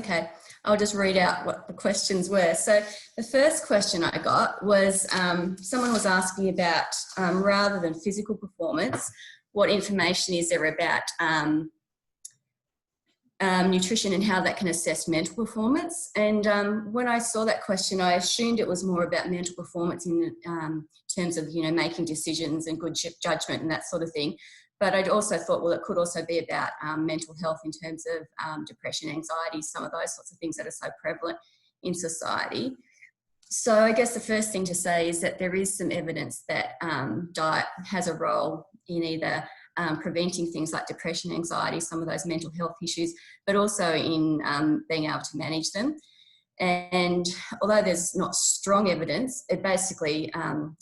Okay, I'll just read out what the questions were. So the first question I got was someone was asking about, rather than physical performance, what information is there about nutrition and how that can assess mental performance. And when I saw that question, I assumed it was more about mental performance in terms of, you know, making decisions and good judgment and that sort of thing. But I'd also thought, well, it could also be about mental health in terms of depression, anxiety, some of those sorts of things that are so prevalent in society. So I guess the first thing to say is that there is some evidence that diet has a role in either preventing things like depression, anxiety, some of those mental health issues, but also in being able to manage them. And although there's not strong evidence, it basically,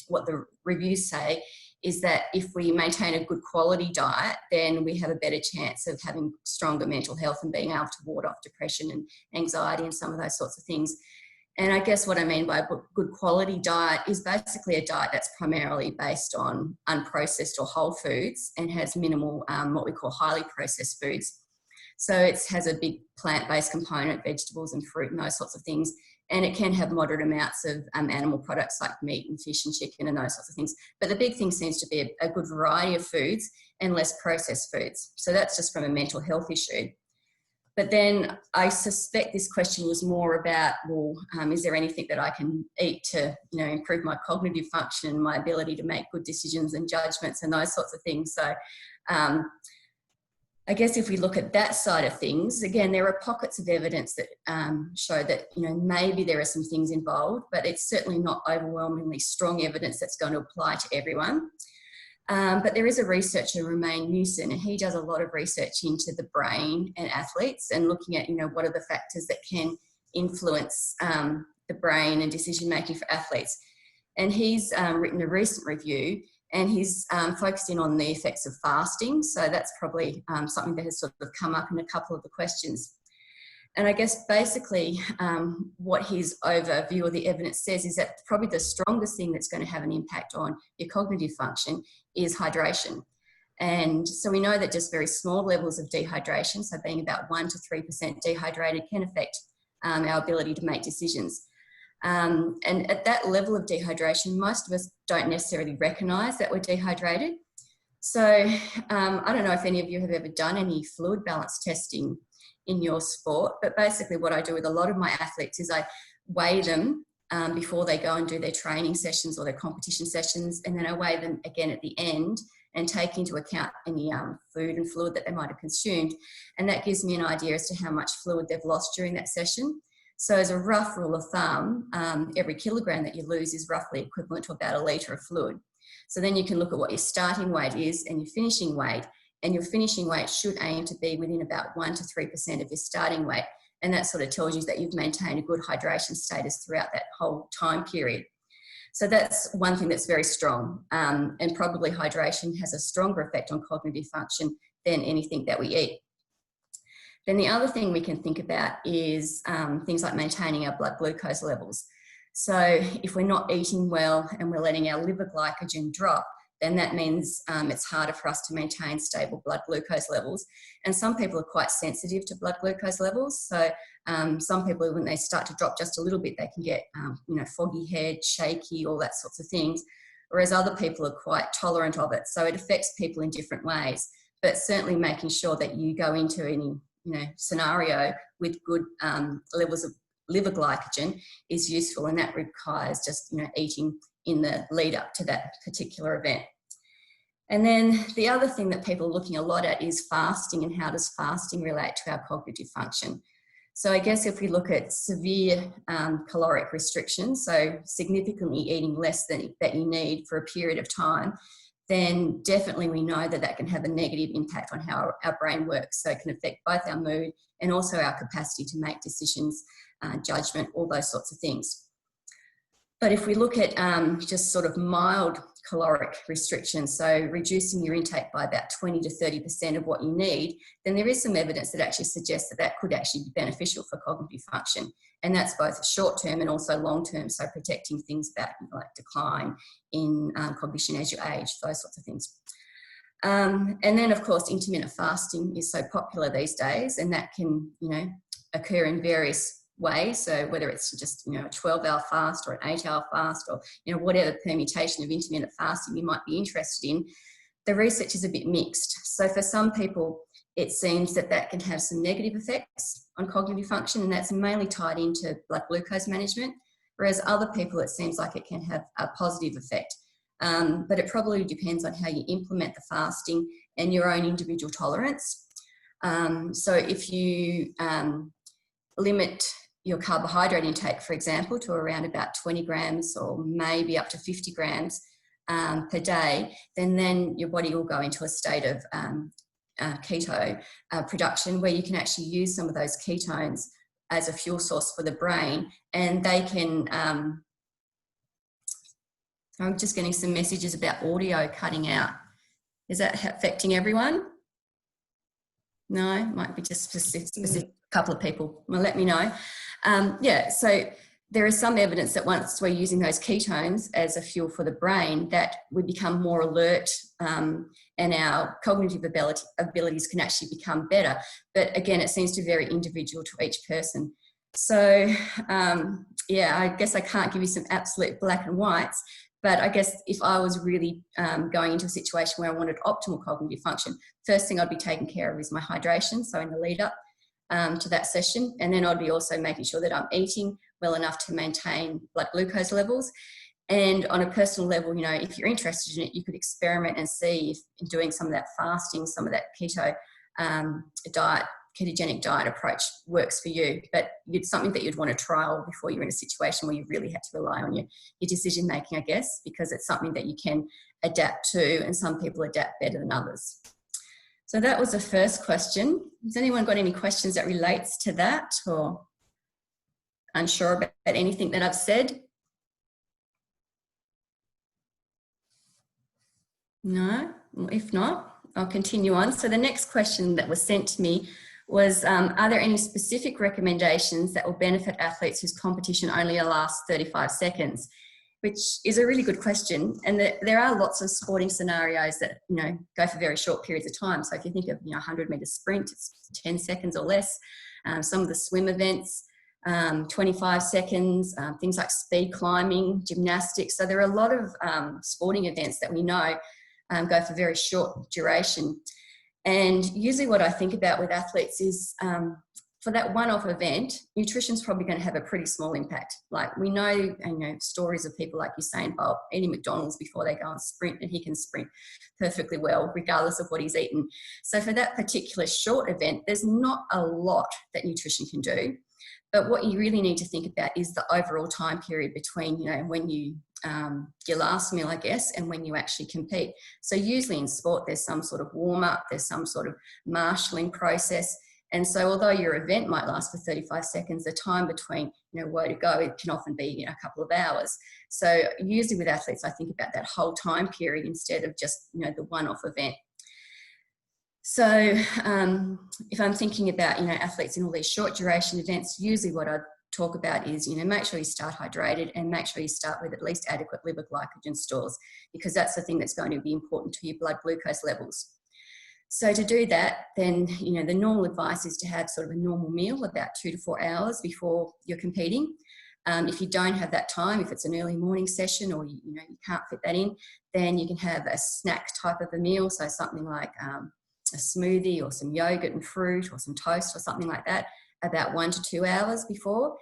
what the reviews say is that if we maintain a good quality diet, then we have a better chance of having stronger mental health and being able to ward off depression and anxiety and some of those sorts of things. And I guess what I mean by a good quality diet is basically a diet that's primarily based on unprocessed or whole foods and has minimal what we call highly processed foods. So it has a big plant-based component, vegetables and fruit and those sorts of things. And it can have moderate amounts of animal products like meat and fish and chicken and those sorts of things. But the big thing seems to be a good variety of foods and less processed foods. So that's just from a mental health issue. But then I suspect this question was more about, well, is there anything that I can eat to, you know, improve my cognitive function, my ability to make good decisions and judgments and those sorts of things. So I guess if we look at that side of things, again, there are pockets of evidence that show that, you know, maybe there are some things involved, but it's certainly not overwhelmingly strong evidence that's going to apply to everyone. But there is a researcher, Romain Newson, and he does a lot of research into the brain and athletes and looking at, you know, what are the factors that can influence the brain and decision-making for athletes. And he's written a recent review and he's focused in on the effects of fasting. So that's probably something that has sort of come up in a couple of the questions. And I guess basically what his overview of the evidence says is that probably the strongest thing that's going to have an impact on your cognitive function is hydration. And so we know that just very small levels of dehydration, so being about 1 to 3% dehydrated, can affect our ability to make decisions. And at that level of dehydration, most of us don't necessarily recognise that we're dehydrated. So I don't know if any of you have ever done any fluid balance testing in your sport, but basically what I do with a lot of my athletes is I weigh them before they go and do their training sessions or their competition sessions, and then I weigh them again at the end and take into account any food and fluid that they might have consumed, and that gives me an idea as to how much fluid they've lost during that session. So as a rough rule of thumb, every kilogram that you lose is roughly equivalent to about 1 litre of fluid. So then you can look at what your starting weight is and your finishing weight, and your finishing weight should aim to be within about 1 to 3% of your starting weight. And that sort of tells you that you've maintained a good hydration status throughout that whole time period. So that's one thing that's very strong. And probably hydration has a stronger effect on cognitive function than anything that we eat. Then the other thing we can think about is things like maintaining our blood glucose levels. So if we're not eating well and we're letting our liver glycogen drop, then that means it's harder for us to maintain stable blood glucose levels. And some people are quite sensitive to blood glucose levels. So some people, when they start to drop just a little bit, they can get, you know, foggy head, shaky, all that sorts of things. Whereas other people are quite tolerant of it. So it affects people in different ways. But certainly making sure that you go into any, you know, scenario with good levels of liver glycogen is useful, and that requires just, you know, eating in the lead up to that particular event. And then the other thing that people are looking a lot at is fasting, and how does fasting relate to our cognitive function. So I guess if we look at severe caloric restriction, so significantly eating less than that you need for a period of time, then definitely we know that that can have a negative impact on how our brain works. So it can affect both our mood and also our capacity to make decisions, judgment, all those sorts of things. But if we look at just sort of mild caloric restriction, so reducing your intake by about 20 to 30% of what you need, then there is some evidence that actually suggests that that could actually be beneficial for cognitive function. And that's both short-term and also long-term, so protecting things about like decline in cognition as you age, those sorts of things. And then, of course, intermittent fasting is so popular these days, and that can, you know, occur in various ways. So whether it's just, a 12-hour fast or an 8-hour fast, or, whatever permutation of intermittent fasting you might be interested in, the research is a bit mixed. So for some people, it seems that can have some negative effects on cognitive function, and that's mainly tied into blood glucose management. Whereas other people, it seems like it can have a positive effect. But it probably depends on how you implement the fasting and your own individual tolerance. So if you limit your carbohydrate intake, for example, to around about 20 grams or maybe up to 50 grams per day, then your body will go into a state of keto production, where you can actually use some of those ketones as a fuel source for the brain, and they can I'm just getting some messages about audio cutting out. Is that affecting everyone? No, might be just specific couple of people. Well, let me know. So there is some evidence that once we're using those ketones as a fuel for the brain, that we become more alert and our cognitive abilities can actually become better. But again, it seems to be very individual to each person. So I guess I can't give you some absolute black and whites, but I guess if I was really going into a situation where I wanted optimal cognitive function, first thing I'd be taking care of is my hydration, so in the lead up to that session. And then I'd be also making sure that I'm eating well enough to maintain blood glucose levels. And on a personal level, if you're interested in it, you could experiment and see if doing some of that fasting, some of that keto ketogenic diet approach works for you. But it's something that you'd want to trial before you're in a situation where you really had to rely on your decision making, I guess, because it's something that you can adapt to, and some people adapt better than others. So that was the first question. Has anyone got any questions that relates to that, or unsure about anything that I've said? No? Well, if not, I'll continue on. So the next question that was sent to me was, are there any specific recommendations that will benefit athletes whose competition only lasts 35 seconds? Which is a really good question. And there are lots of sporting scenarios that, go for very short periods of time. So if you think of, 100-meter sprint, it's 10 seconds or less. Some of the swim events, 25 seconds, things like speed climbing, gymnastics. So there are a lot of sporting events that we know go for very short duration. And usually what I think about with athletes is for that one-off event, nutrition's probably going to have a pretty small impact. Like we know, stories of people like Usain Bolt eating McDonald's before they go and sprint, and he can sprint perfectly well, regardless of what he's eaten. So for that particular short event, there's not a lot that nutrition can do. But what you really need to think about is the overall time period between, when you your last meal, I guess, and when you actually compete. So usually in sport, there's some sort of warm-up, there's some sort of marshalling process. And so although your event might last for 35 seconds, the time between, where to go, it can often be, a couple of hours. So usually with athletes, I think about that whole time period instead of just, the one-off event. So if I'm thinking about, athletes in all these short duration events, usually what I'd talk about is, make sure you start hydrated, and make sure you start with at least adequate liver glycogen stores, because that's the thing that's going to be important to your blood glucose levels. So to do that, then, the normal advice is to have sort of a normal meal about 2 to 4 hours before you're competing. If you don't have that time, if it's an early morning session or, you can't fit that in, then you can have a snack type of a meal. So something like a smoothie or some yogurt and fruit or some toast or something like that about 1 to 2 hours before.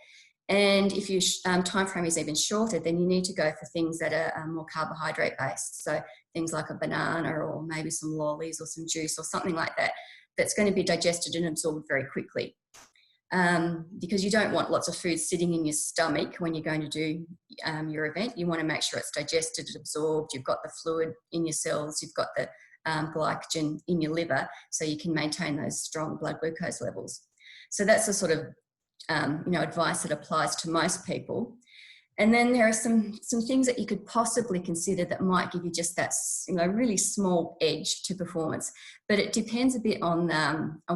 And if your time frame is even shorter, then you need to go for things that are more carbohydrate based. So things like a banana or maybe some lollies or some juice or something like that, that's going to be digested and absorbed very quickly. Because you don't want lots of food sitting in your stomach when you're going to do your event. You want to make sure it's digested and absorbed. You've got the fluid in your cells. You've got the glycogen in your liver, so you can maintain those strong blood glucose levels. So that's the sort of advice that applies to most people. And then there are some things that you could possibly consider that might give you just that really small edge to performance, but it depends a bit on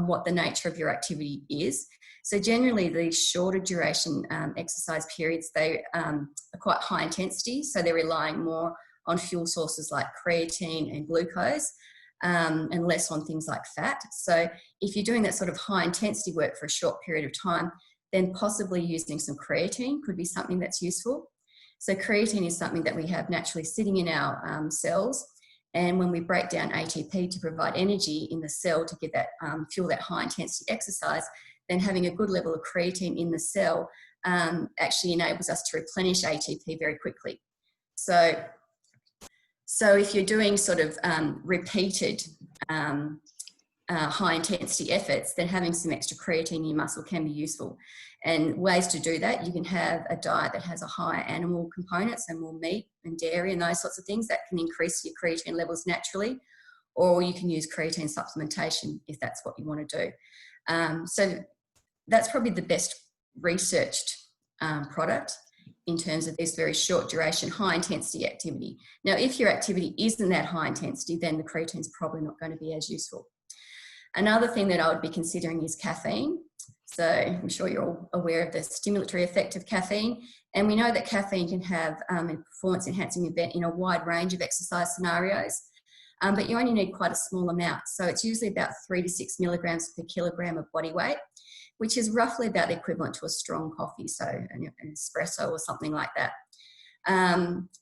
what the nature of your activity is. So generally these shorter duration exercise periods, they are quite high intensity, so they're relying more on fuel sources like creatine and glucose. and less on things like fat. So if you're doing that sort of high intensity work for a short period of time, then possibly using some creatine could be something that's useful. So creatine is something that we have naturally sitting in our cells. And when we break down ATP to provide energy in the cell to get that fuel that high intensity exercise, then having a good level of creatine in the cell actually enables us to replenish ATP very quickly. So if you're doing sort of repeated high intensity efforts, then having some extra creatine in your muscle can be useful. And ways to do that, you can have a diet that has a higher animal component, so more meat and dairy and those sorts of things that can increase your creatine levels naturally, or you can use creatine supplementation if that's what you want to do. So that's probably the best researched product in terms of this very short duration, high intensity activity. Now, if your activity isn't that high intensity, then the creatine is probably not going to be as useful. Another thing that I would be considering is caffeine. So I'm sure you're all aware of the stimulatory effect of caffeine. And we know that caffeine can have a performance enhancing event in a wide range of exercise scenarios, but you only need quite a small amount. So it's usually about 3 to 6 milligrams per kilogram of body weight, which is roughly about the equivalent to a strong coffee, so an espresso or something like that.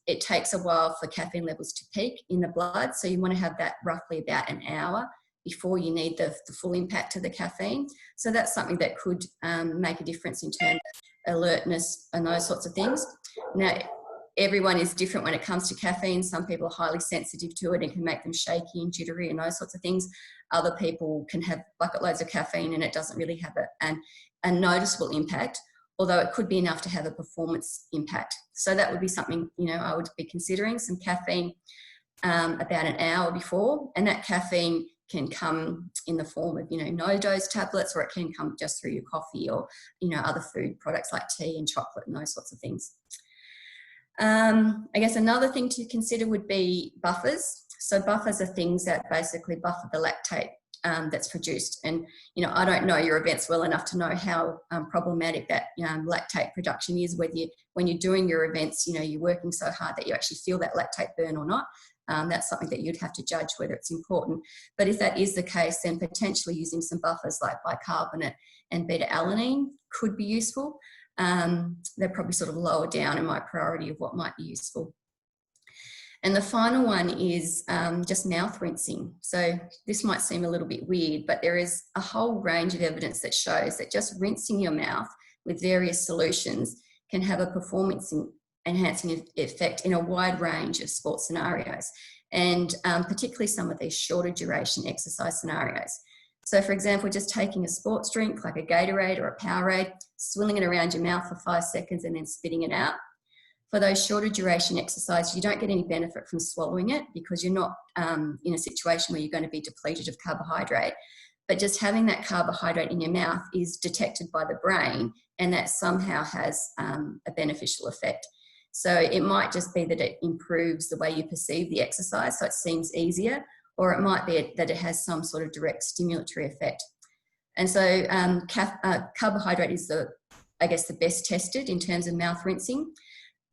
It takes a while for caffeine levels to peak in the blood, so you want to have that roughly about an hour before you need the full impact of the caffeine. So that's something that could make a difference in terms of alertness and those sorts of things. Now, everyone is different when it comes to caffeine. Some people are highly sensitive to it and can make them shaky and jittery and those sorts of things. Other people can have bucket loads of caffeine and it doesn't really have a noticeable impact, although it could be enough to have a performance impact. So that would be something, I would be considering, some caffeine about an hour before. And that caffeine can come in the form of, no-dose tablets, or it can come just through your coffee or, other food products like tea and chocolate and those sorts of things. I guess another thing to consider would be buffers. So buffers are things that basically buffer the lactate that's produced. And, I don't know your events well enough to know how problematic that lactate production is, whether when you're doing your events, you're working so hard that you actually feel that lactate burn or not. That's something that you'd have to judge whether it's important. But if that is the case, then potentially using some buffers like bicarbonate and beta-alanine could be useful. They're probably sort of lower down in my priority of what might be useful. And the final one is just mouth rinsing. So this might seem a little bit weird, but there is a whole range of evidence that shows that just rinsing your mouth with various solutions can have a performance enhancing effect in a wide range of sports scenarios, and particularly some of these shorter duration exercise scenarios. So for example, just taking a sports drink like a Gatorade or a Powerade, swilling it around your mouth for 5 seconds and then spitting it out. For those shorter duration exercises, you don't get any benefit from swallowing it because you're not in a situation where you're going to be depleted of carbohydrate. But just having that carbohydrate in your mouth is detected by the brain, and that somehow has a beneficial effect. So it might just be that it improves the way you perceive the exercise, so it seems easier, or it might be that it has some sort of direct stimulatory effect. And so carbohydrate is the best tested in terms of mouth rinsing,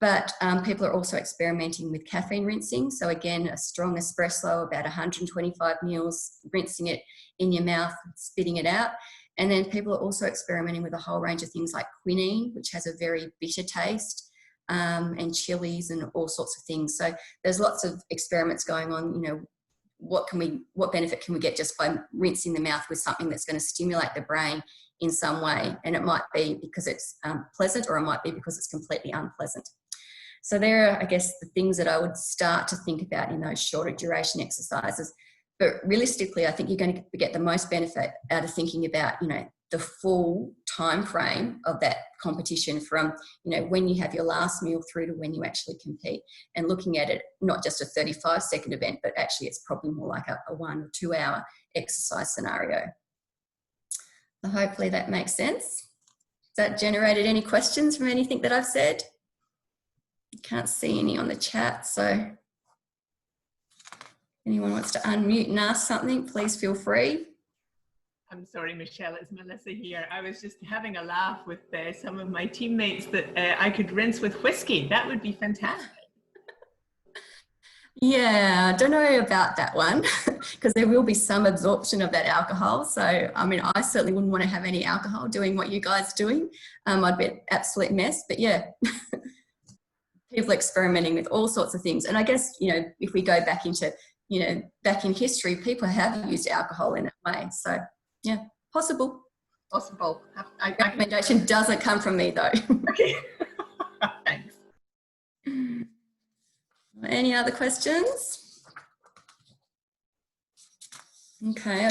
but people are also experimenting with caffeine rinsing. So again, a strong espresso, about 125 mils, rinsing it in your mouth, spitting it out. And then people are also experimenting with a whole range of things like quinine, which has a very bitter taste, and chilies and all sorts of things. So there's lots of experiments going on. What benefit can we get just by rinsing the mouth with something that's going to stimulate the brain in some way? And it might be because it's pleasant, or it might be because it's completely unpleasant. So there are, I guess, the things that I would start to think about in those shorter duration exercises. But realistically, I think you're going to get the most benefit out of thinking about, the full time frame of that competition from, when you have your last meal through to when you actually compete, and looking at it not just a 35-second event, but actually it's probably more like a 1 or 2 hour exercise scenario. So hopefully that makes sense. Has that generated any questions from anything that I've said? Can't see any on the chat, so anyone wants to unmute and ask something, please feel free. I'm sorry, Michelle, it's Melissa here. I was just having a laugh with some of my teammates that I could rinse with whiskey. That would be fantastic. Yeah, I don't know about that one because there will be some absorption of that alcohol. So, I mean, I certainly wouldn't want to have any alcohol doing what you guys are doing. I'd be an absolute mess. But yeah, people experimenting with all sorts of things. And I guess, you know, if we go back into, you know, back in history, people have used alcohol in that way. So, yeah, possible. Possible. Recommendation doesn't come from me though. Okay. Thanks. Any other questions? Okay,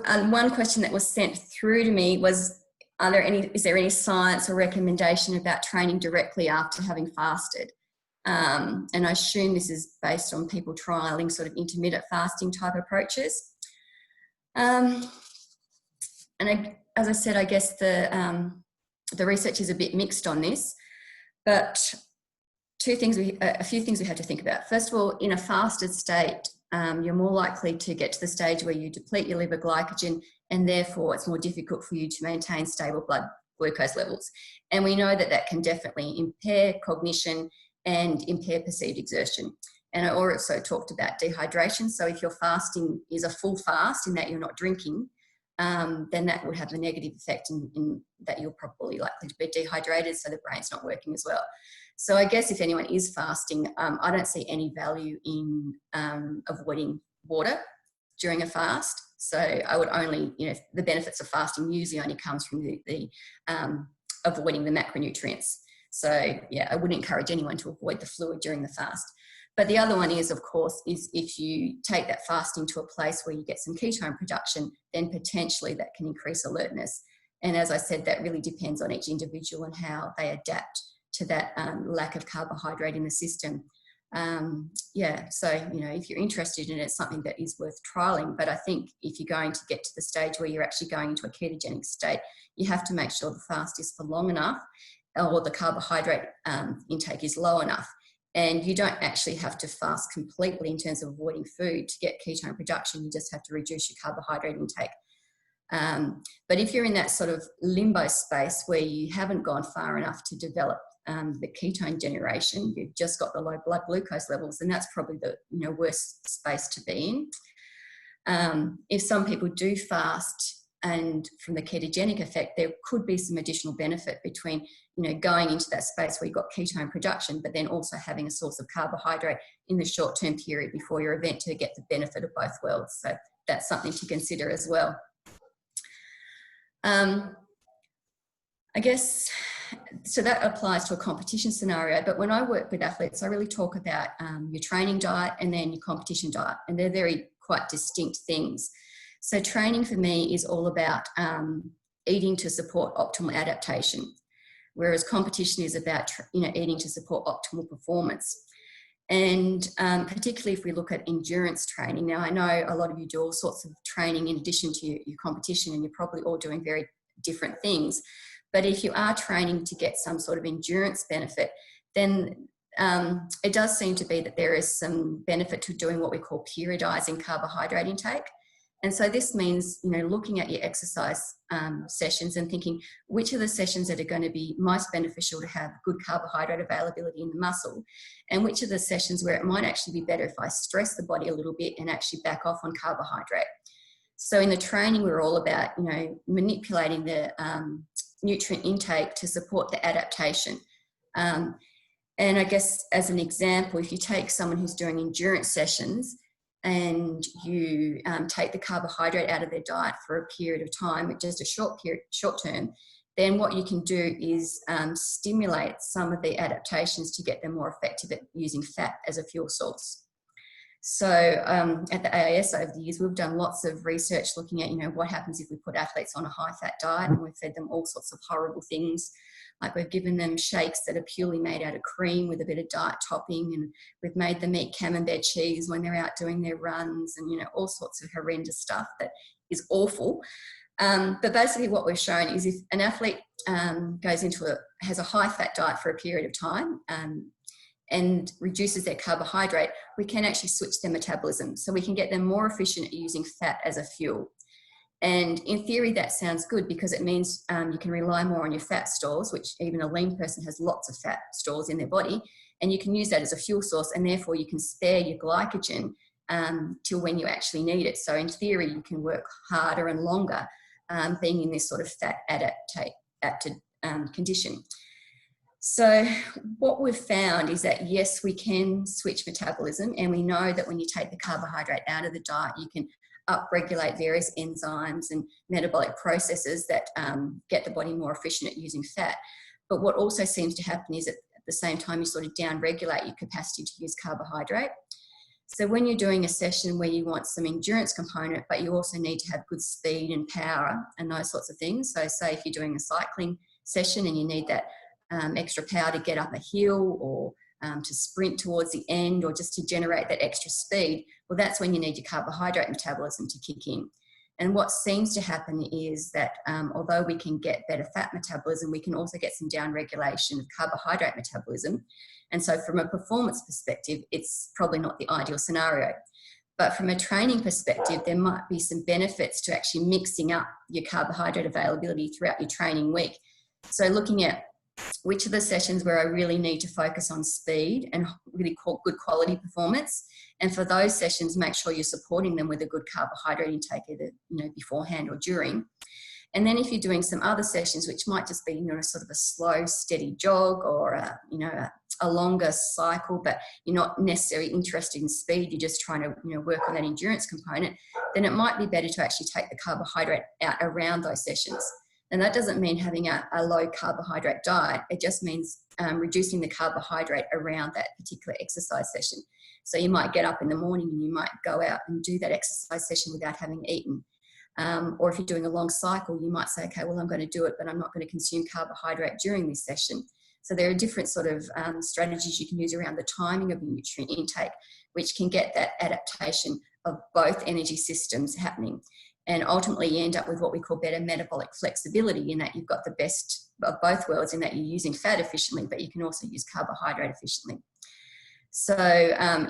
one question that was sent through to me was, is there any science or recommendation about training directly after having fasted? And I assume this is based on people trialing sort of intermittent fasting type approaches. As I said, I guess the research is a bit mixed on this, but a few things we have to think about. First of all, in a fasted state, you're more likely to get to the stage where you deplete your liver glycogen, and therefore it's more difficult for you to maintain stable blood glucose levels. And we know that that can definitely impair cognition and impair perceived exertion. And I also talked about dehydration. So if your fasting is a full fast in that you're not drinking, then that would have a negative effect in that you're probably likely to be dehydrated, so the brain's not working as well. So I guess if anyone is fasting, I don't see any value in avoiding water during a fast. So I would only, you know, the benefits of fasting usually only comes from the avoiding the macronutrients. So yeah, I wouldn't encourage anyone to avoid the fluid during the fast. But the other one is, of course, is if you take that fasting to a place where you get some ketone production, then potentially that can increase alertness. And as I said, that really depends on each individual and how they adapt to that lack of carbohydrate in the system. Yeah, so, you know, if you're interested in it, it's something that is worth trialing. But I think if you're going to get to the stage where you're actually going into a ketogenic state, you have to make sure the fast is for long enough, or the carbohydrate intake is low enough. And you don't actually have to fast completely in terms of avoiding food to get ketone production. You just have to reduce your carbohydrate intake. But if you're in that sort of limbo space where you haven't gone far enough to develop the ketone generation, you've just got the low blood glucose levels, and that's probably the worst space to be in. If some people do fast, and from the ketogenic effect, there could be some additional benefit between going into that space where you've got ketone production, but then also having a source of carbohydrate in the short-term period before your event to get the benefit of both worlds. So that's something to consider as well. I guess, so that applies to a competition scenario, but when I work with athletes, I really talk about your training diet and then your competition diet, and they're very quite distinct things. So training for me is all about eating to support optimal adaptation, whereas competition is about eating to support optimal performance. And particularly if we look at endurance training. Now, I know a lot of you do all sorts of training in addition to your competition, and you're probably all doing very different things. But if you are training to get some sort of endurance benefit, then it does seem to be that there is some benefit to doing what we call periodizing carbohydrate intake. And so this means, looking at your exercise sessions and thinking which are the sessions that are going to be most beneficial to have good carbohydrate availability in the muscle, and which are the sessions where it might actually be better if I stress the body a little bit and actually back off on carbohydrate. So in the training, we're all about, manipulating the nutrient intake to support the adaptation. And I guess as an example, if you take someone who's doing endurance sessions and you take the carbohydrate out of their diet for a period of time, just a short term, then what you can do is stimulate some of the adaptations to get them more effective at using fat as a fuel source. So at the AIS over the years, we've done lots of research looking at, what happens if we put athletes on a high-fat diet, and we've fed them all sorts of horrible things. Like we've given them shakes that are purely made out of cream with a bit of diet topping, and we've made them eat camembert cheese when they're out doing their runs, and, all sorts of horrendous stuff that is awful. But basically what we've shown is if an athlete has a high-fat diet for a period of time, and reduces their carbohydrate, we can actually switch their metabolism. So we can get them more efficient at using fat as a fuel. And in theory, that sounds good because it means you can rely more on your fat stores, which even a lean person has lots of fat stores in their body. and you can use that as a fuel source, and therefore you can spare your glycogen till when you actually need it. So in theory, you can work harder and longer being in this sort of fat adapted condition. So what we've found is that, yes, we can switch metabolism, and we know that when you take the carbohydrate out of the diet, you can upregulate various enzymes and metabolic processes that get the body more efficient at using fat. But what also seems to happen is at the same time you sort of down-regulate your capacity to use carbohydrate. So when you're doing a session where you want some endurance component, but you also need to have good speed and power and those sorts of things. So say if you're doing a cycling session and you need that extra power to get up a hill, or to sprint towards the end, or just to generate that extra speed, well, that's when you need your carbohydrate metabolism to kick in. And what seems to happen is that although we can get better fat metabolism, we can also get some down-regulation of carbohydrate metabolism. And so from a performance perspective, it's probably not the ideal scenario. But from a training perspective, there might be some benefits to actually mixing up your carbohydrate availability throughout your training week. So looking at which are the sessions where I really need to focus on speed and really good quality performance. And for those sessions, make sure you're supporting them with a good carbohydrate intake, either beforehand or during. And then if you're doing some other sessions, which might just be sort of a slow, steady jog, or a longer cycle, but you're not necessarily interested in speed, you're just trying to work on that endurance component, then it might be better to actually take the carbohydrate out around those sessions. And that doesn't mean having a low carbohydrate diet. It just means reducing the carbohydrate around that particular exercise session. So you might get up in the morning and you might go out and do that exercise session without having eaten. Or if you're doing a long cycle, you might say, okay, well, I'm going to do it, but I'm not going to consume carbohydrate during this session. So there are different sort of strategies you can use around the timing of your nutrient intake, which can get that adaptation of both energy systems happening. And ultimately you end up with what we call better metabolic flexibility, in that you've got the best of both worlds, in that you're using fat efficiently, but you can also use carbohydrate efficiently. So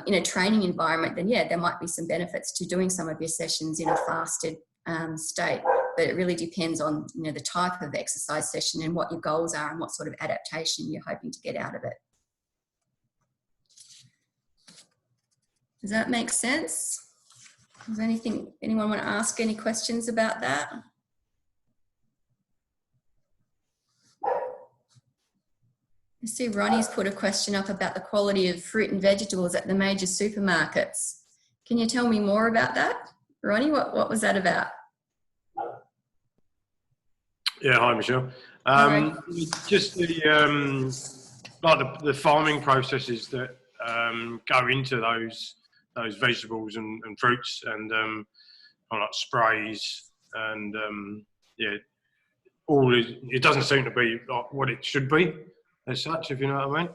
in a training environment, then yeah, there might be some benefits to doing some of your sessions in a fasted state, but it really depends on the type of exercise session and what your goals are and what sort of adaptation you're hoping to get out of it. Does that make sense? Is anyone want to ask any questions about that? I see Ronnie's put a question up about the quality of fruit and vegetables at the major supermarkets. Can you tell me more about that? Ronnie, what was that about? Yeah, hi Michelle. Just the farming processes that go into those vegetables and fruits, and like sprays, and it doesn't seem to be like what it should be as such, if you know what I mean.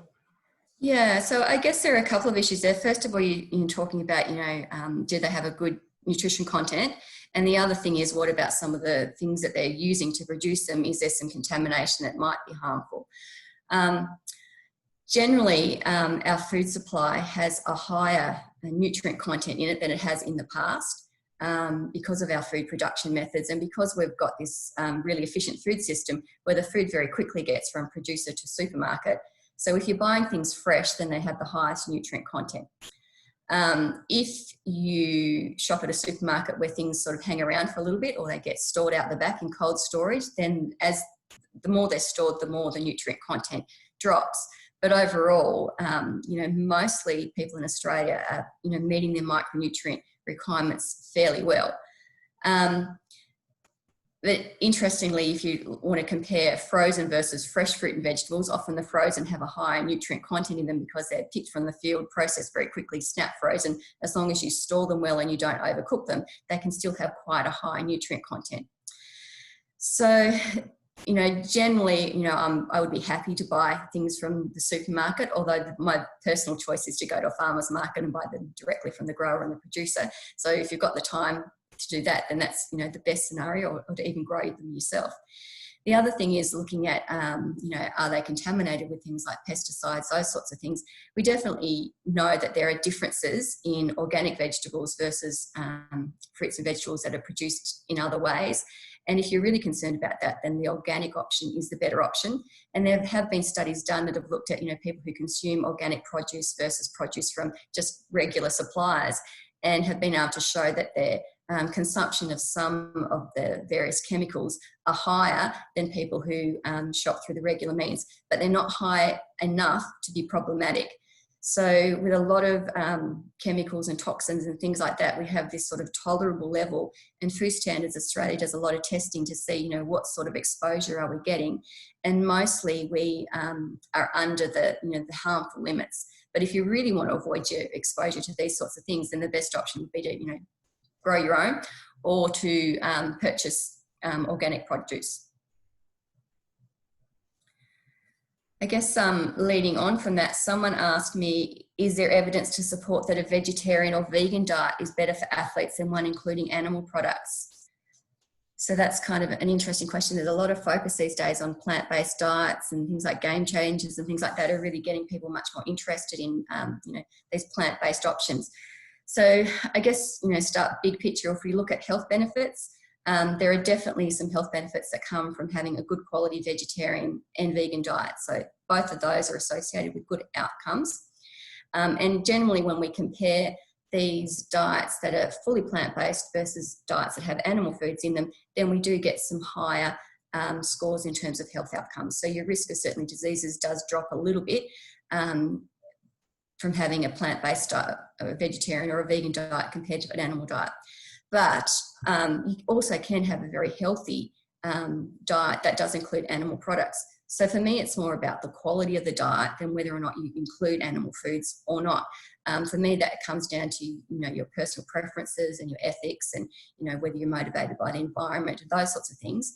Yeah, so I guess there are a couple of issues there. First of all, you're talking about, do they have a good nutrition content? And the other thing is, what about some of the things that they're using to produce them? Is there some contamination that might be harmful? Generally, our food supply has a higher nutrient content in it than it has in the past, because of our food production methods, and because we've got this really efficient food system where the food very quickly gets from producer to supermarket. So if you're buying things fresh, then they have the highest nutrient content. If you shop at a supermarket where things sort of hang around for a little bit, or they get stored out the back in cold storage, then the more they're stored, the more the nutrient content drops. But overall, mostly people in Australia are, meeting their micronutrient requirements fairly well. But interestingly, if you want to compare frozen versus fresh fruit and vegetables, often the frozen have a higher nutrient content in them because they're picked from the field, processed very quickly, snap frozen. As long as you store them well and you don't overcook them, they can still have quite a high nutrient content. So, generally, I would be happy to buy things from the supermarket, although my personal choice is to go to a farmer's market and buy them directly from the grower and the producer. So if you've got the time to do that, then that's, the best scenario, or to even grow them yourself. The other thing is looking at, are they contaminated with things like pesticides, those sorts of things. We definitely know that there are differences in organic vegetables versus fruits and vegetables that are produced in other ways. And if you're really concerned about that, then the organic option is the better option. And there have been studies done that have looked at, people who consume organic produce versus produce from just regular suppliers, and have been able to show that their consumption of some of the various chemicals are higher than people who shop through the regular means, but they're not high enough to be problematic. So with a lot of chemicals and toxins and things like that, we have this sort of tolerable level, and Food Standards Australia does a lot of testing to see, what sort of exposure are we getting, and mostly we are under the harmful limits. But if you really want to avoid your exposure to these sorts of things, then the best option would be to, grow your own, or to purchase organic produce. I guess leading on from that, someone asked me, is there evidence to support that a vegetarian or vegan diet is better for athletes than one including animal products? So that's kind of an interesting question. There's a lot of focus these days on plant-based diets, and things like Game Changers and things like that are really getting people much more interested in these plant-based options. So I guess, start big picture. If we look at health benefits, there are definitely some health benefits that come from having a good quality vegetarian and vegan diet. So both of those are associated with good outcomes. And generally when we compare these diets that are fully plant-based versus diets that have animal foods in them, then we do get some higher scores in terms of health outcomes. So your risk of certain diseases does drop a little bit from having a plant-based diet, a vegetarian or a vegan diet compared to an animal diet. But you also can have a very healthy diet that does include animal products. So for me, it's more about the quality of the diet than whether or not you include animal foods or not. For me, that comes down to your personal preferences and your ethics, and whether you're motivated by the environment and those sorts of things.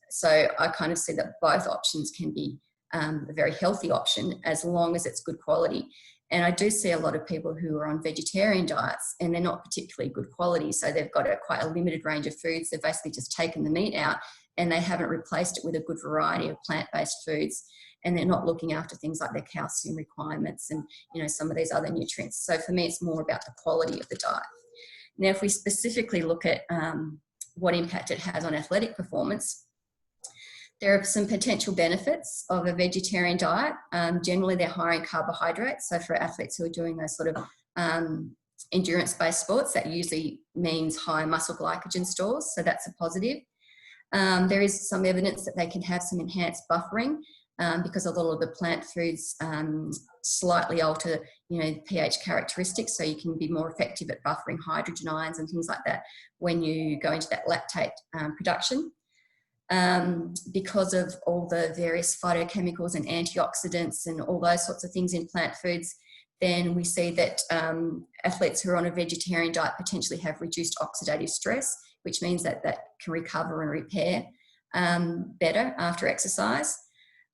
So I kind of see that both options can be a very healthy option as long as it's good quality. And I do see a lot of people who are on vegetarian diets and they're not particularly good quality. So they've got quite a limited range of foods. They've basically just taken the meat out and they haven't replaced it with a good variety of plant-based foods. And they're not looking after things like their calcium requirements and, some of these other nutrients. So for me, it's more about the quality of the diet. Now, if we specifically look at what impact it has on athletic performance, there are some potential benefits of a vegetarian diet. Generally, they're higher in carbohydrates. So for athletes who are doing those sort of endurance-based sports, that usually means high muscle glycogen stores. So that's a positive. There is some evidence that they can have some enhanced buffering because a lot of the plant foods slightly alter, pH characteristics. So you can be more effective at buffering hydrogen ions and things like that when you go into that lactate production. Because of all the various phytochemicals and antioxidants and all those sorts of things in plant foods, then we see that athletes who are on a vegetarian diet potentially have reduced oxidative stress, which means that can recover and repair better after exercise.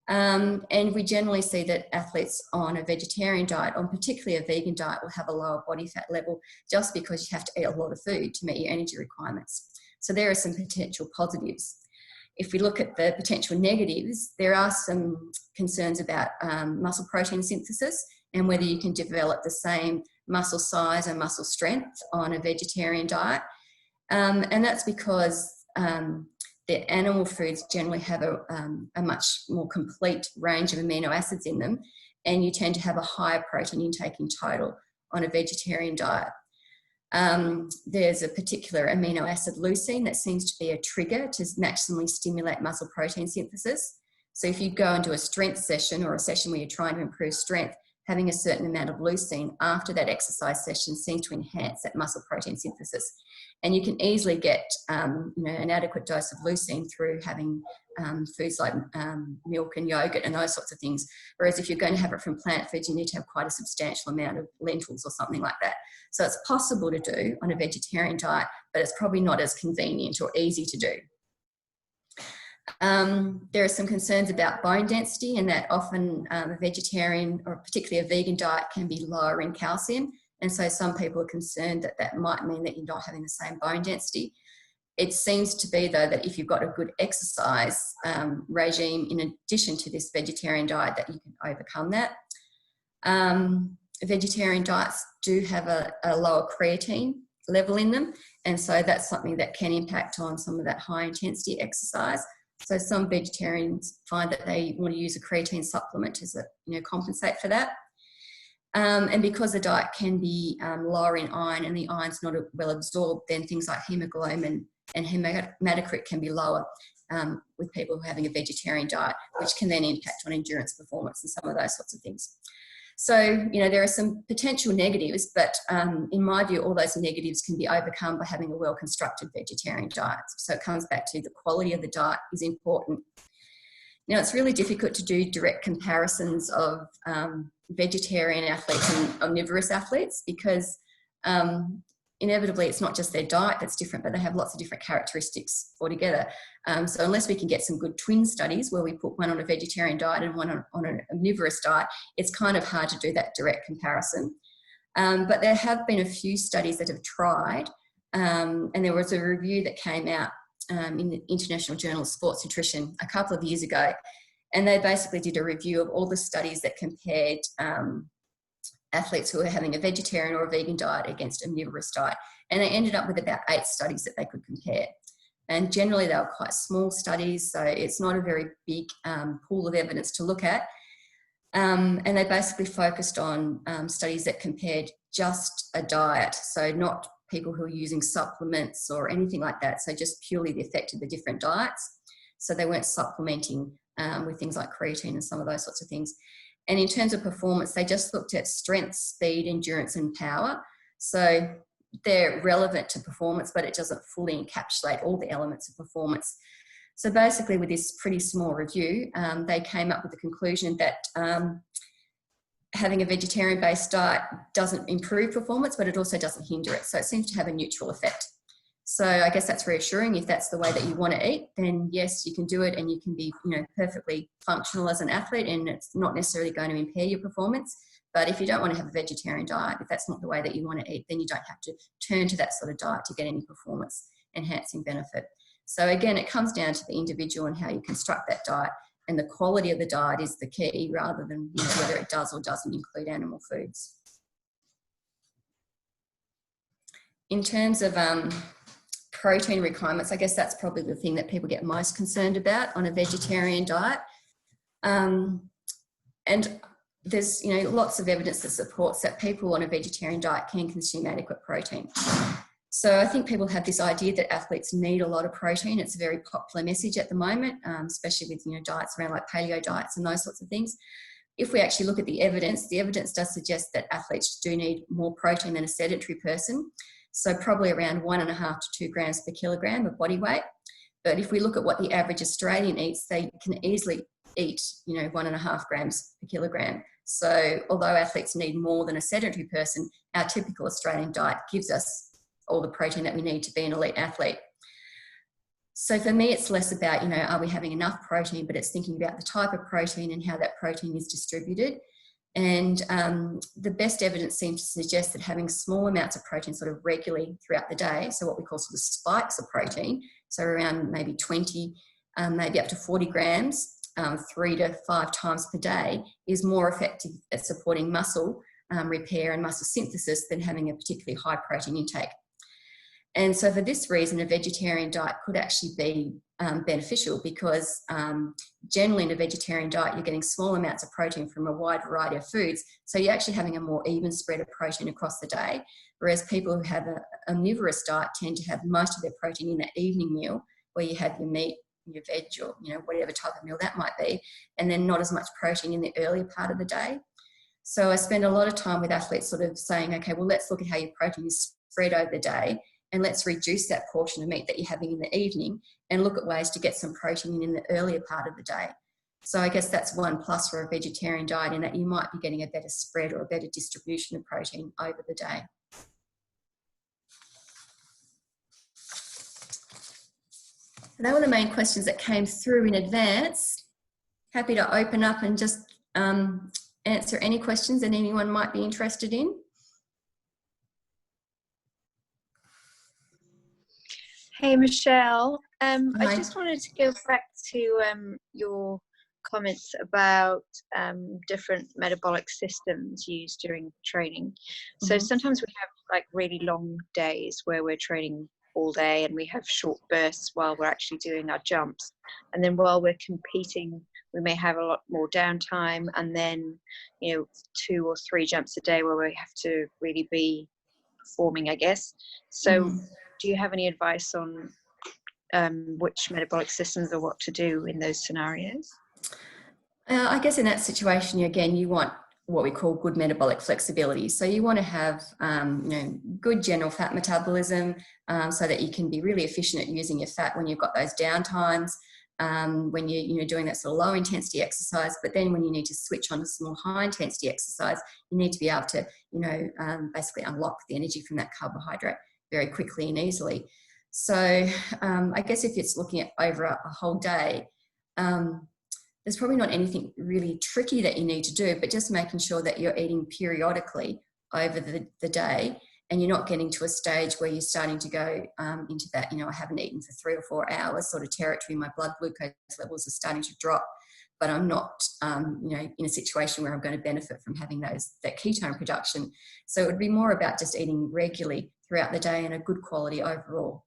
And we generally see that athletes on a vegetarian diet, or particularly a vegan diet, will have a lower body fat level just because you have to eat a lot of food to meet your energy requirements. So there are some potential positives. If we look at the potential negatives, there are some concerns about muscle protein synthesis and whether you can develop the same muscle size and muscle strength on a vegetarian diet. And that's because the animal foods generally have a much more complete range of amino acids in them, and you tend to have a higher protein intake in total on a vegetarian diet. There's a particular amino acid leucine that seems to be a trigger to maximally stimulate muscle protein synthesis. So if you go into a strength session or a session where you're trying to improve strength, having a certain amount of leucine after that exercise session seems to enhance that muscle protein synthesis. And you can easily get an adequate dose of leucine through having foods like milk and yogurt and those sorts of things. Whereas if you're going to have it from plant foods, you need to have quite a substantial amount of lentils or something like that. So it's possible to do on a vegetarian diet, but it's probably not as convenient or easy to do. There are some concerns about bone density, and that often a vegetarian or particularly a vegan diet can be lower in calcium. And so some people are concerned that might mean that you're not having the same bone density. It seems to be, though, that if you've got a good exercise regime in addition to this vegetarian diet, that you can overcome that. Vegetarian diets do have a lower creatine level in them, And so that's something that can impact on some of that high intensity exercise. So some vegetarians find that they want to use a creatine supplement to compensate for that. And because the diet can be lower in iron and the iron's not well absorbed, then things like hemoglobin and hematocrit can be lower with people who are having a vegetarian diet, which can then impact on endurance performance and some of those sorts of things. So, there are some potential negatives, but in my view, all those negatives can be overcome by having a well-constructed vegetarian diet. So it comes back to the quality of the diet is important. Now, it's really difficult to do direct comparisons of vegetarian athletes and omnivorous athletes because inevitably it's not just their diet that's different, but they have lots of different characteristics altogether. So unless we can get some good twin studies where we put one on a vegetarian diet and one on an omnivorous diet, it's kind of hard to do that direct comparison. But there have been a few studies that have tried, and there was a review that came out in the International Journal of Sports Nutrition a couple of years ago, and they basically did a review of all the studies that compared athletes who are having a vegetarian or a vegan diet against omnivorous diet. And they ended up with about 8 studies that they could compare. And generally they were quite small studies, so it's not a very big pool of evidence to look at. And they basically focused on studies that compared just a diet, so not people who are using supplements or anything like that, so just purely the effect of the different diets. So they weren't supplementing with things like creatine and some of those sorts of things. And in terms of performance, they just looked at strength, speed, endurance, and power. So they're relevant to performance, but it doesn't fully encapsulate all the elements of performance. So basically, with this pretty small review, they came up with the conclusion that having a vegetarian-based diet doesn't improve performance, but it also doesn't hinder it. So it seems to have a neutral effect. So I guess that's reassuring. If that's the way that you want to eat, then yes, you can do it and you can be, perfectly functional as an athlete, and it's not necessarily going to impair your performance. But if you don't want to have a vegetarian diet, if that's not the way that you want to eat, then you don't have to turn to that sort of diet to get any performance enhancing benefit. So again, it comes down to the individual and how you construct that diet, and the quality of the diet is the key rather than whether it does or doesn't include animal foods. In terms of protein requirements, I guess that's probably the thing that people get most concerned about on a vegetarian diet. And there's lots of evidence that supports that people on a vegetarian diet can consume adequate protein. So I think people have this idea that athletes need a lot of protein. It's a very popular message at the moment, especially with diets around like paleo diets and those sorts of things. If we actually look at the evidence does suggest that athletes do need more protein than a sedentary person. So probably around 1.5 to 2 grams per kilogram of body weight. But if we look at what the average Australian eats, they can easily eat 1.5 grams per kilogram. So although athletes need more than a sedentary person, our typical Australian diet gives us all the protein that we need to be an elite athlete. So for me, it's less about, are we having enough protein, but it's thinking about the type of protein and how that protein is distributed. And the best evidence seems to suggest that having small amounts of protein sort of regularly throughout the day, so what we call sort of spikes of protein, so around maybe 20, maybe up to 40 grams, 3 to 5 times per day, is more effective at supporting muscle repair and muscle synthesis than having a particularly high protein intake. And so for this reason, a vegetarian diet could actually be beneficial because generally in a vegetarian diet, you're getting small amounts of protein from a wide variety of foods. So you're actually having a more even spread of protein across the day. Whereas people who have an omnivorous diet tend to have most of their protein in that evening meal where you have your meat, your veg, or whatever type of meal that might be, and then not as much protein in the earlier part of the day. So I spend a lot of time with athletes sort of saying, okay, well, let's look at how your protein is spread over the day, and let's reduce that portion of meat that you're having in the evening and look at ways to get some protein in the earlier part of the day. So I guess that's one plus for a vegetarian diet, in that you might be getting a better spread or a better distribution of protein over the day. So that were the main questions that came through in advance. Happy to open up and just answer any questions that anyone might be interested in. Hey Michelle, I Hi. just wanted to go back to your comments about different metabolic systems used during training. So sometimes we have like really long days where we're training all day and we have short bursts while we're actually doing our jumps. And then while we're competing, we may have a lot more downtime, and then, 2 or 3 jumps a day where we have to really be performing, I guess. So do you have any advice on which metabolic systems or what to do in those scenarios? I guess in that situation, again, you want what we call good metabolic flexibility. So you want to have, good general fat metabolism, so that you can be really efficient at using your fat when you've got those downtimes, when you're doing that sort of low intensity exercise. But then when you need to switch on to some more high intensity exercise, you need to be able to, basically unlock the energy from that carbohydrate very quickly and easily. So I guess if it's looking at over a whole day, there's probably not anything really tricky that you need to do, but just making sure that you're eating periodically over the day, and you're not getting to a stage where you're starting to go into that, I haven't eaten for 3 or 4 hours sort of territory. My blood glucose levels are starting to drop, but I'm not, in a situation where I'm going to benefit from having that ketone production. So it would be more about just eating regularly throughout the day and a good quality overall,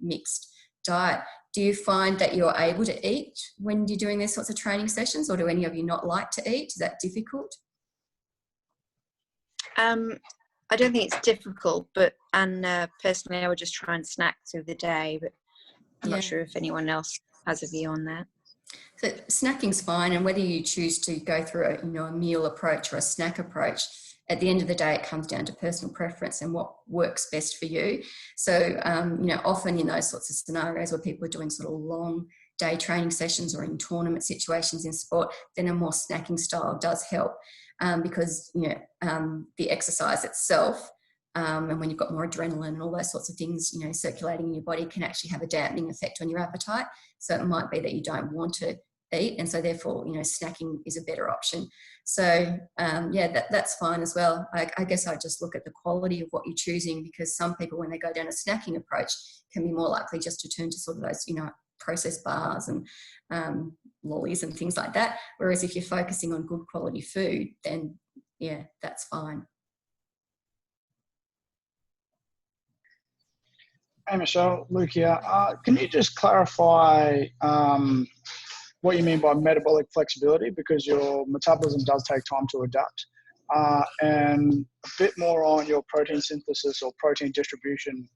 mixed diet. Do you find that you're able to eat when you're doing these sorts of training sessions, or do any of you not like to eat? Is that difficult? I don't think it's difficult, but personally I would just try and snack through the day, but I'm not sure if anyone else has a view on that. So snacking's fine, and whether you choose to go through a meal approach or a snack approach, at the end of the day, it comes down to personal preference and what works best for you. So, often in those sorts of scenarios where people are doing sort of long day training sessions or in tournament situations in sport, then a more snacking style does help, because, the exercise itself, and when you've got more adrenaline and all those sorts of things, circulating in your body, can actually have a dampening effect on your appetite. So it might be that you don't want to eat, and so therefore, snacking is a better option. So that's fine as well. I guess I just look at the quality of what you're choosing, because some people, when they go down a snacking approach, can be more likely just to turn to sort of those processed bars and lollies and things like that, whereas if you're focusing on good quality food, then that's fine. Hey Michelle, Luke here. Can you just clarify what you mean by metabolic flexibility, because your metabolism does take time to adapt, and a bit more on your protein synthesis or protein distribution.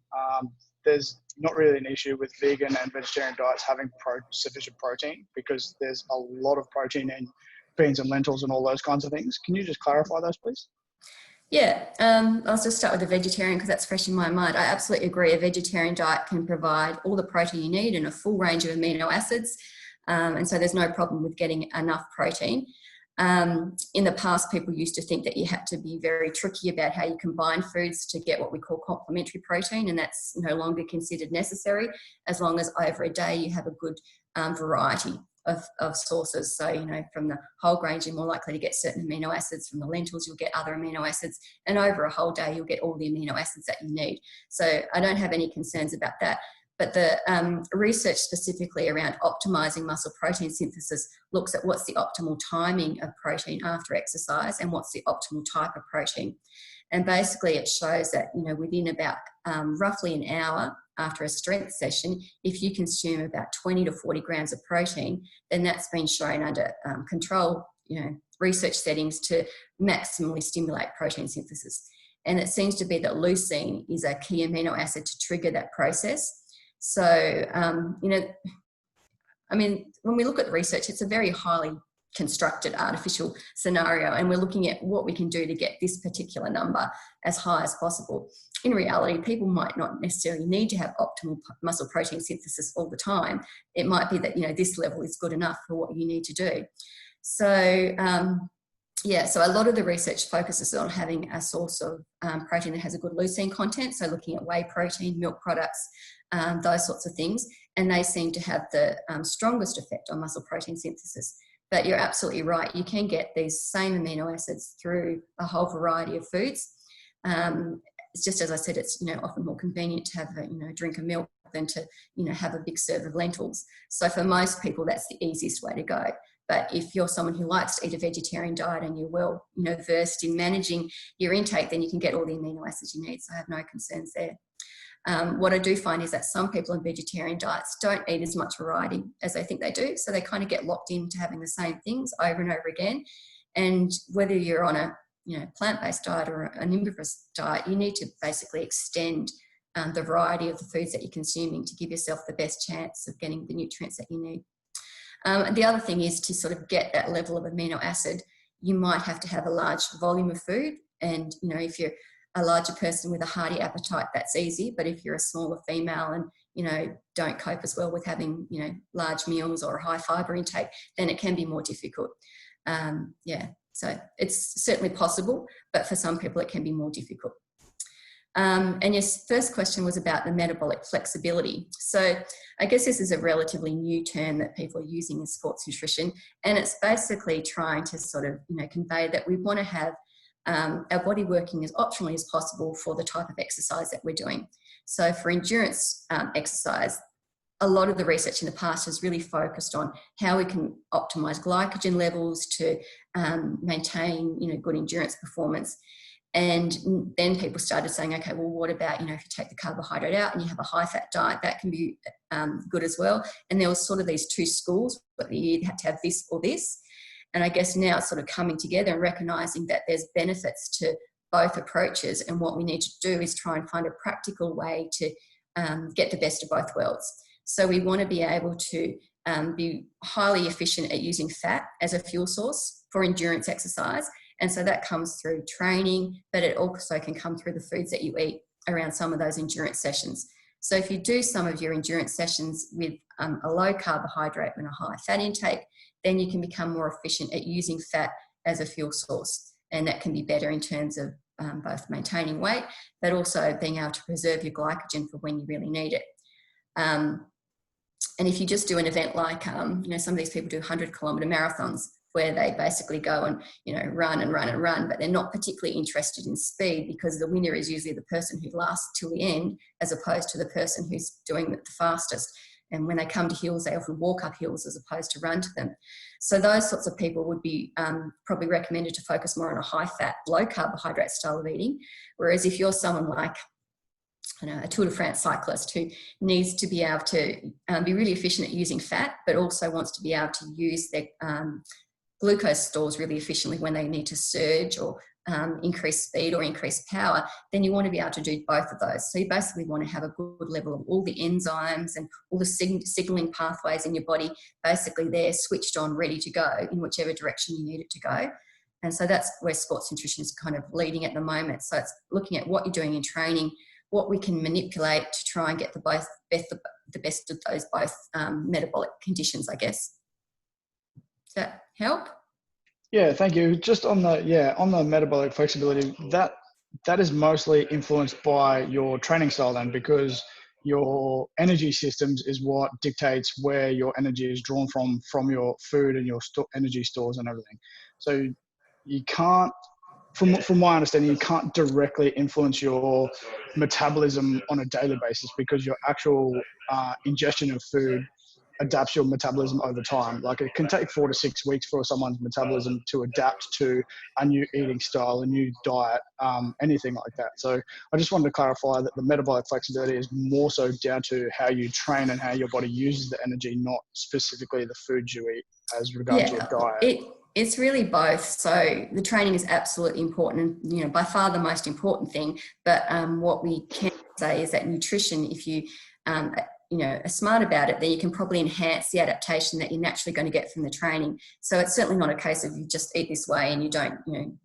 There's not really an issue with vegan and vegetarian diets having sufficient protein, because there's a lot of protein in beans and lentils and all those kinds of things. Can you just clarify those, please? Yeah, I'll just start with the vegetarian because that's fresh in my mind. I absolutely agree. A vegetarian diet can provide all the protein you need and a full range of amino acids. And so there's no problem with getting enough protein. In the past, people used to think that you had to be very tricky about how you combine foods to get what we call complementary protein, and that's no longer considered necessary as long as over a day you have a good variety of sources. So, from the whole grains, you're more likely to get certain amino acids. From the lentils, you'll get other amino acids. And over a whole day, you'll get all the amino acids that you need. So I don't have any concerns about that. But the research specifically around optimizing muscle protein synthesis looks at what's the optimal timing of protein after exercise and what's the optimal type of protein. And basically it shows that, within about roughly an hour after a strength session, if you consume about 20 to 40 grams of protein, then that's been shown under control, research settings to maximally stimulate protein synthesis. And it seems to be that leucine is a key amino acid to trigger that process. So, when we look at the research, it's a very highly constructed artificial scenario, and we're looking at what we can do to get this particular number as high as possible. In reality, people might not necessarily need to have optimal muscle protein synthesis all the time. It might be that, this level is good enough for what you need to do. So, so a lot of the research focuses on having a source of protein that has a good leucine content, so looking at whey protein, milk products, those sorts of things, and they seem to have the strongest effect on muscle protein synthesis. But you're absolutely right, you can get these same amino acids through a whole variety of foods. It's just, as I said, it's often more convenient to have a drink of milk than to have a big serve of lentils. So for most people, that's the easiest way to go. But if you're someone who likes to eat a vegetarian diet and you're well versed in managing your intake, then you can get all the amino acids you need. So I have no concerns there. What I do find is that some people on vegetarian diets don't eat as much variety as they think they do. So they kind of get locked into having the same things over and over again. And whether you're on a plant-based diet or an omnivorous diet, you need to basically extend the variety of the foods that you're consuming to give yourself the best chance of getting the nutrients that you need. The other thing is to sort of get that level of amino acid, you might have to have a large volume of food. And, if you're a larger person with a hearty appetite, that's easy. But if you're a smaller female and, don't cope as well with having, large meals or a high fibre intake, then it can be more difficult. So it's certainly possible, but for some people it can be more difficult. And your first question was about the metabolic flexibility. So I guess this is a relatively new term that people are using in sports nutrition, and it's basically trying to sort of, convey that we want to have our body working as optimally as possible for the type of exercise that we're doing. So for endurance exercise, a lot of the research in the past has really focused on how we can optimize glycogen levels to maintain, good endurance performance. And then people started saying, okay, well, what about, if you take the carbohydrate out and you have a high-fat diet, that can be good as well. And there was sort of these two schools, but you either had to have this or this. And I guess now it's sort of coming together and recognizing that there's benefits to both approaches. And what we need to do is try and find a practical way to get the best of both worlds. So we want to be able to be highly efficient at using fat as a fuel source for endurance exercise. And so that comes through training, but it also can come through the foods that you eat around some of those endurance sessions. So if you do some of your endurance sessions with a low carbohydrate and a high fat intake, then you can become more efficient at using fat as a fuel source. And that can be better in terms of both maintaining weight, but also being able to preserve your glycogen for when you really need it. And if you just do an event like, some of these people do 100-kilometre marathons, where they basically go and, run and run and run, but they're not particularly interested in speed, because the winner is usually the person who lasts till the end, as opposed to the person who's doing it the fastest. And when they come to hills, they often walk up hills as opposed to run to them. So those sorts of people would be probably recommended to focus more on a high-fat, low-carbohydrate style of eating. Whereas if you're someone like, a Tour de France cyclist who needs to be able to be really efficient at using fat, but also wants to be able to use their glucose stores really efficiently when they need to surge or increase speed or increase power, then you want to be able to do both of those. So you basically want to have a good level of all the enzymes and all the signaling pathways in your body, basically they're switched on, ready to go in whichever direction you need it to go. And so that's where sports nutrition is kind of leading at the moment. So it's looking at what you're doing in training, what we can manipulate to try and get the best of those both metabolic conditions, I guess. Does that help? Yeah, thank you. Just on the metabolic flexibility, that is mostly influenced by your training style then, because your energy systems is what dictates where your energy is drawn from your food and your energy stores and everything. So you can't, from my understanding, you can't directly influence your metabolism on a daily basis, because your actual ingestion of food adapts your metabolism over time. Like it can take 4 to 6 weeks for someone's metabolism to adapt to a new eating style, a new diet, anything like that. So I just wanted to clarify that the metabolic flexibility is more so down to how you train and how your body uses the energy, not specifically the foods you eat as regards to your diet. It's really both. So the training is absolutely important, and by far the most important thing. But what we can say is that nutrition, if you are smart about it, then you can probably enhance the adaptation that you're naturally going to get from the training. So it's certainly not a case of you just eat this way and you don't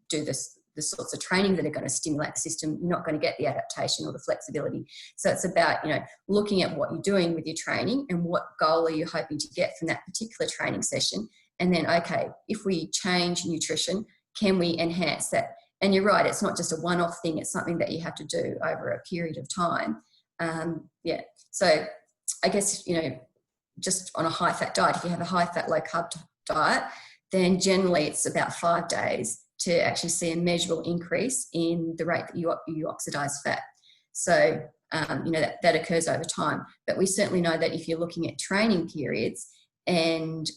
do the sorts of training that are going to stimulate the system. You're not going to get the adaptation or the flexibility. So it's about looking at what you're doing with your training and what goal are you hoping to get from that particular training session. And then, okay, if we change nutrition, can we enhance that? And you're right, it's not just a one-off thing. It's something that you have to do over a period of time. So I guess, just on a high-fat diet, if you have a high-fat, low-carb diet, then generally it's about 5 days to actually see a measurable increase in the rate that you oxidize fat. So, that occurs over time. But we certainly know that if you're looking at training periods, and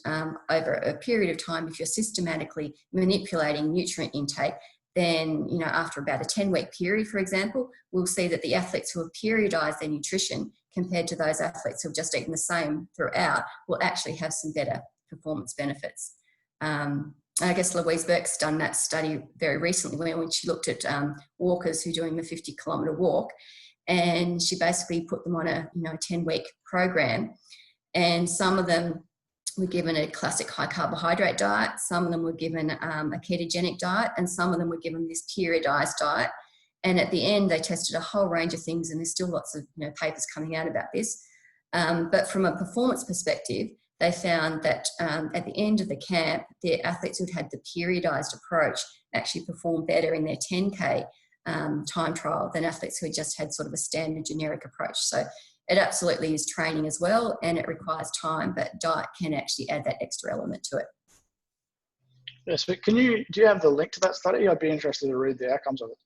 over a period of time, if you're systematically manipulating nutrient intake, then, you know, after about a 10-week period, for example, we'll see that the athletes who have periodized their nutrition compared to those athletes who have just eaten the same throughout will actually have some better performance benefits. I guess Louise Burke's done that study very recently when she looked at walkers who are doing the 50-kilometre walk, and she basically put them on a 10-week program, and some of them were given a classic high carbohydrate diet, some of them were given a ketogenic diet, and some of them were given this periodized diet. And at the end, they tested a whole range of things, and there's still lots of papers coming out about this. But from a performance perspective, they found that at the end of the camp, the athletes who'd had the periodized approach actually performed better in their 10K time trial than athletes who had just had sort of a standard generic approach. So it absolutely is training as well, and it requires time, but diet can actually add that extra element to it. Yes, but do you have the link to that study? I'd be interested to read the outcomes of it.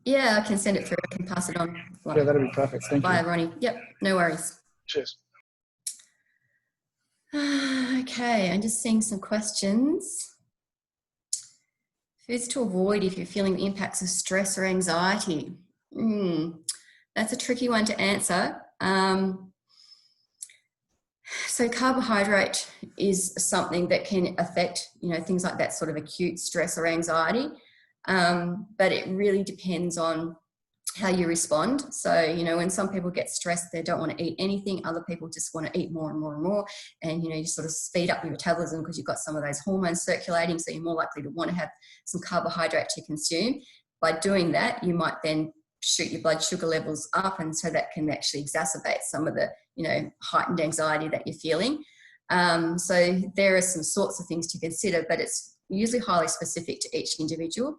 Yeah, I can send it through. I can pass it on. Yeah, that'd be perfect. Thank you. Bye, Ronnie. Yep, no worries. Cheers. Okay, I'm just seeing some questions. Foods to avoid if you're feeling the impacts of stress or anxiety. That's a tricky one to answer. So carbohydrate is something that can affect, things like that sort of acute stress or anxiety. But it really depends on how you respond. So, when some people get stressed, they don't want to eat anything. Other people just want to eat more and more and more. And, you sort of speed up your metabolism because you've got some of those hormones circulating. So you're more likely to want to have some carbohydrate to consume. By doing that, you might then shoot your blood sugar levels up. And so that can actually exacerbate some of the, heightened anxiety that you're feeling. So there are some sorts of things to consider, but it's usually highly specific to each individual.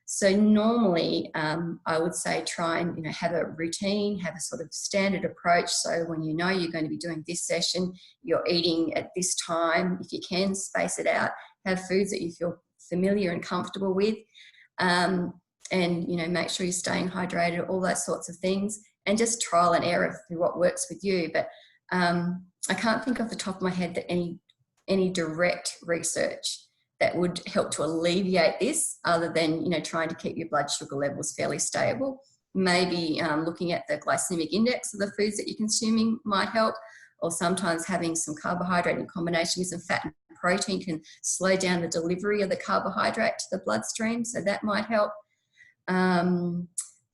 So normally, I would say try and have a routine, have a sort of standard approach. So when you're going to be doing this session, you're eating at this time. If you can, space it out. Have foods that you feel familiar and comfortable with, and make sure you're staying hydrated. All those sorts of things, and just trial and error through what works with you. But I can't think off the top of my head that any direct research that would help to alleviate this, other than trying to keep your blood sugar levels fairly stable. Maybe looking at the glycemic index of the foods that you're consuming might help, or sometimes having some carbohydrate in combination with some fat and protein can slow down the delivery of the carbohydrate to the bloodstream, so that might help.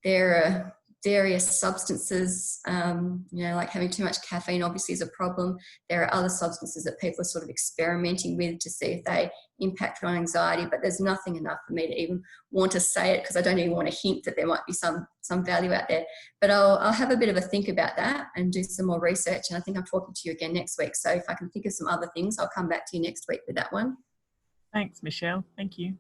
There are various substances, like having too much caffeine obviously is a problem. There are other substances that people are sort of experimenting with to see if they impact on anxiety, but there's nothing enough for me to even want to say it, because I don't even want to hint that there might be some value out there. But I'll have a bit of a think about that and do some more research, and I think I'm talking to you again next week. So if I can think of some other things, I'll come back to you next week with that one. Thanks, Michelle. Thank you.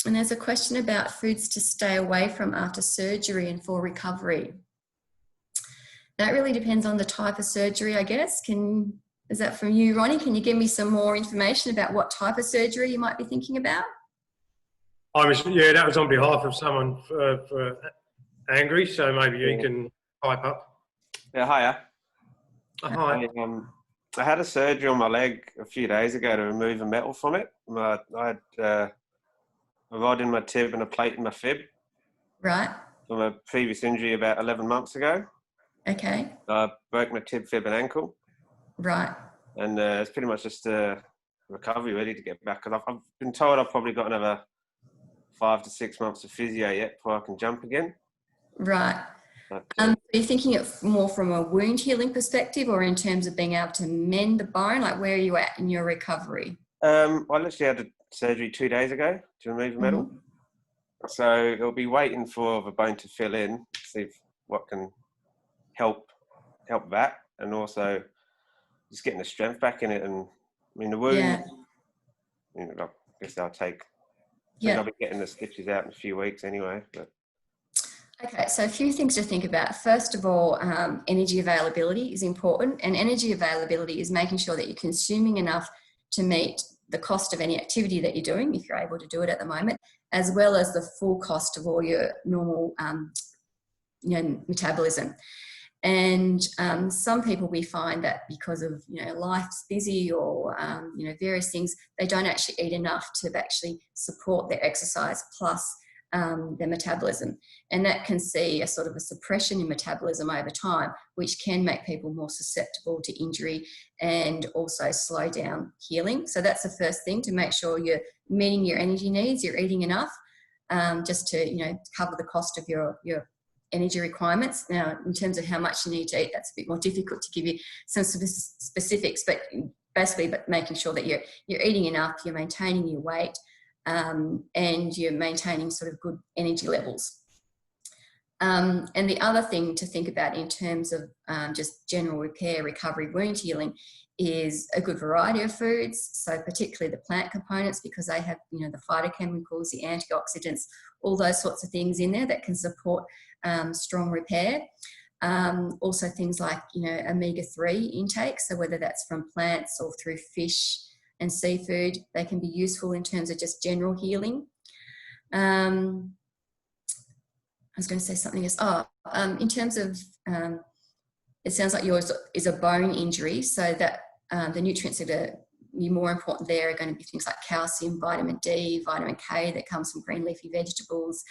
And there's a question about foods to stay away from after surgery and for recovery. That really depends on the type of surgery, I guess. Is that from you, Ronnie? Can you give me some more information about what type of surgery you might be thinking about? Yeah, that was on behalf of someone for angry, so maybe you can pipe up. Yeah, hiya. Hi. I had a surgery on my leg a few days ago to remove a metal from it. I had a rod in my tib and a plate in my fib. Right. From a previous injury about 11 months ago. Okay. I broke my tib, fib and ankle. Right. And it's pretty much just a recovery ready to get back. Because I've been told I've probably got another 5 to 6 months of physio yet before I can jump again. Right. But, are you thinking it more from a wound healing perspective, or in terms of being able to mend the bone? Like, where are you at in your recovery? I literally had the surgery 2 days ago to remove a metal. Mm-hmm. So it'll be waiting for the bone to fill in, see what can help that, and also just getting the strength back in it. And I mean, the wound, I guess I'll take. I'll be getting the stitches out in a few weeks anyway. But. Okay, so a few things to think about. First of all, energy availability is important, and energy availability is making sure that you're consuming enough to meet the cost of any activity that you're doing, if you're able to do it at the moment, as well as the full cost of all your normal, metabolism. And some people, we find that because of, you know, life's busy or, you know, various things, they don't actually eat enough to actually support their exercise plus their metabolism. And that can see a sort of a suppression in metabolism over time, which can make people more susceptible to injury and also slow down healing. So that's the first thing, to make sure you're meeting your energy needs, you're eating enough, just to, you know, cover the cost of your energy requirements. Now, in terms of how much you need to eat, that's a bit more difficult to give you some specifics, but basically making sure that you're eating enough, you're maintaining your weight, and you're maintaining sort of good energy levels. And the other thing to think about in terms of just general repair, recovery, wound healing is a good variety of foods. So particularly the plant components, because they have, you know, the phytochemicals, the antioxidants, all those sorts of things in there that can support strong repair. Also things like, you know, omega-3 intake. So whether that's from plants or through fish and seafood, they can be useful in terms of just general healing. I was going to say something else. In terms of, it sounds like yours is a bone injury, so that the nutrients that are more important there are going to be things like calcium, vitamin D, vitamin K that comes from green leafy vegetables,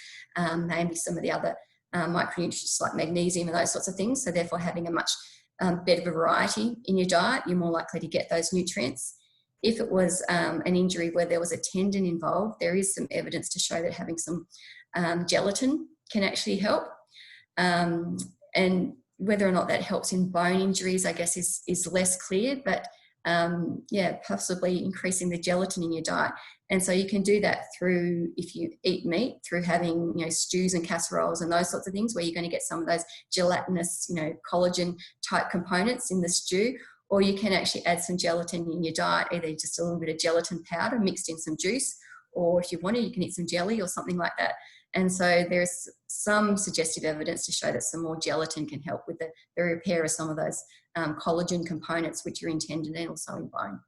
maybe some of the other micronutrients like magnesium and those sorts of things. So therefore having a much better variety in your diet, you're more likely to get those nutrients. If it was an injury where there was a tendon involved, there is some evidence to show that having some gelatin can actually help. And whether or not that helps in bone injuries, I guess, is less clear, but yeah, possibly increasing the gelatin in your diet. And so you can do that through, if you eat meat, through having, you know, stews and casseroles and those sorts of things, where you're going to get some of those gelatinous, you know, collagen type components in the stew. Or you can actually add some gelatin in your diet, either just a little bit of gelatin powder mixed in some juice, or if you want to, you can eat some jelly or something like that. And so there's some suggestive evidence to show that some more gelatin can help with the repair of some of those collagen components, which are in tendon and also in bone.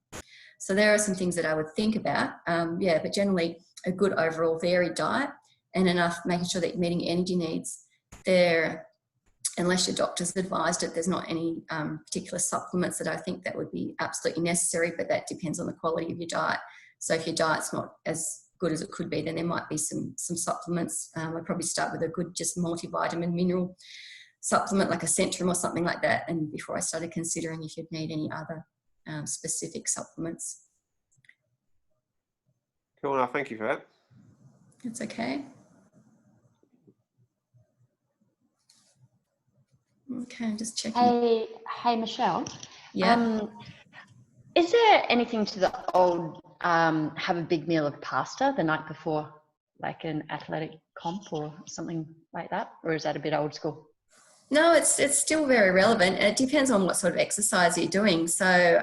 So there are some things that I would think about. Yeah, but generally a good overall varied diet and enough, making sure that you're meeting energy needs there. Unless your doctor's advised it, there's not any particular supplements that I think that would be absolutely necessary, but that depends on the quality of your diet. So if your diet's not as good as it could be, then there might be some supplements. I'd probably start with a good just multivitamin mineral supplement like a Centrum or something like that, and before I started considering if you'd need any other specific supplements. Cool, well, thank you for that. That's okay. Okay, I'm just checking. Hey, Michelle. Yeah. Is there anything to the old have a big meal of pasta the night before, like an athletic comp or something like that, or is that a bit old school? No, it's still very relevant. It depends on what sort of exercise you're doing. So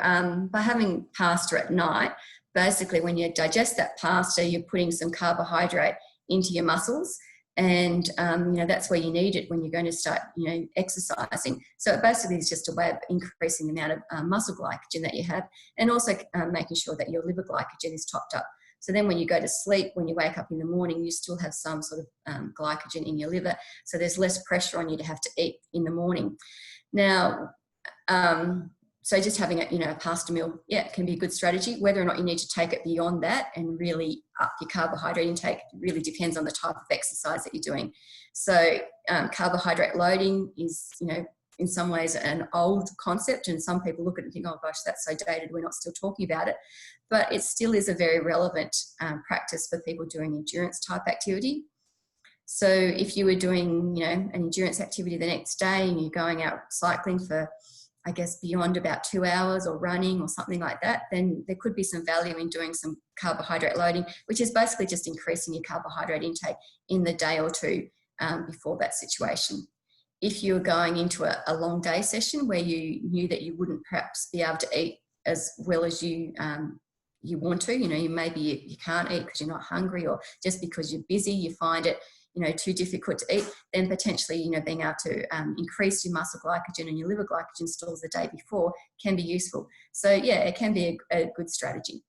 by having pasta at night, basically when you digest that pasta, you're putting some carbohydrate into your muscles. And, you know, that's where you need it when you're going to start, you know, exercising. So it basically is just a way of increasing the amount of muscle glycogen that you have, and also making sure that your liver glycogen is topped up. So then when you go to sleep, when you wake up in the morning, you still have some sort of glycogen in your liver. So there's less pressure on you to have to eat in the morning. Now, so just having a pasta meal, yeah, can be a good strategy. Whether or not you need to take it beyond that and really up your carbohydrate intake really depends on the type of exercise that you're doing. So carbohydrate loading is, you know, in some ways an old concept, and some people look at it and think, oh gosh, that's so dated, we're not still talking about it. But it still is a very relevant practice for people doing endurance type activity. So if you were doing, you know, an endurance activity the next day and you're going out cycling for, I guess, beyond about 2 hours, or running or something like that, then there could be some value in doing some carbohydrate loading, which is basically just increasing your carbohydrate intake in the day or two before that situation. If you were going into a long day session where you knew that you wouldn't perhaps be able to eat as well as you want to, you know, maybe you can't eat because you're not hungry, or just because you're busy, you find it, you know, too difficult to eat, then potentially, you know, being able to increase your muscle glycogen and your liver glycogen stores the day before can be useful. So yeah, it can be a good strategy.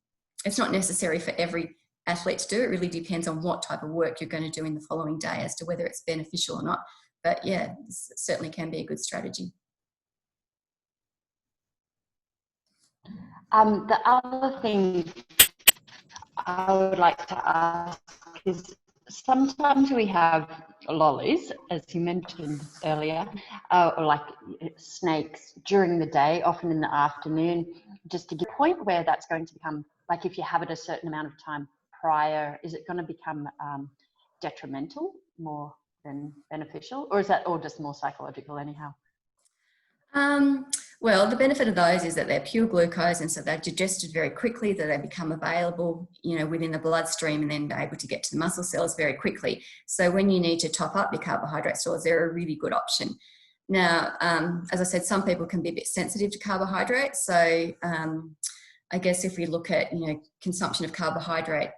It's not necessary for every athlete to do. It really depends on what type of work you're going to do in the following day as to whether it's beneficial or not. But yeah, this certainly can be a good strategy. The other thing I would like to ask is, sometimes we have lollies, as you mentioned earlier, or like snakes during the day, often in the afternoon, just to get a point where that's going to become, like if you have it a certain amount of time prior, is it going to become detrimental more than beneficial, or is that all just more psychological anyhow? Well, the benefit of those is that they're pure glucose, and so they're digested very quickly, that they become available, within the bloodstream, and then able to get to the muscle cells very quickly. So when you need to top up your carbohydrate stores, they're a really good option. Now, as I said, some people can be a bit sensitive to carbohydrates. So I guess if we look at, consumption of carbohydrate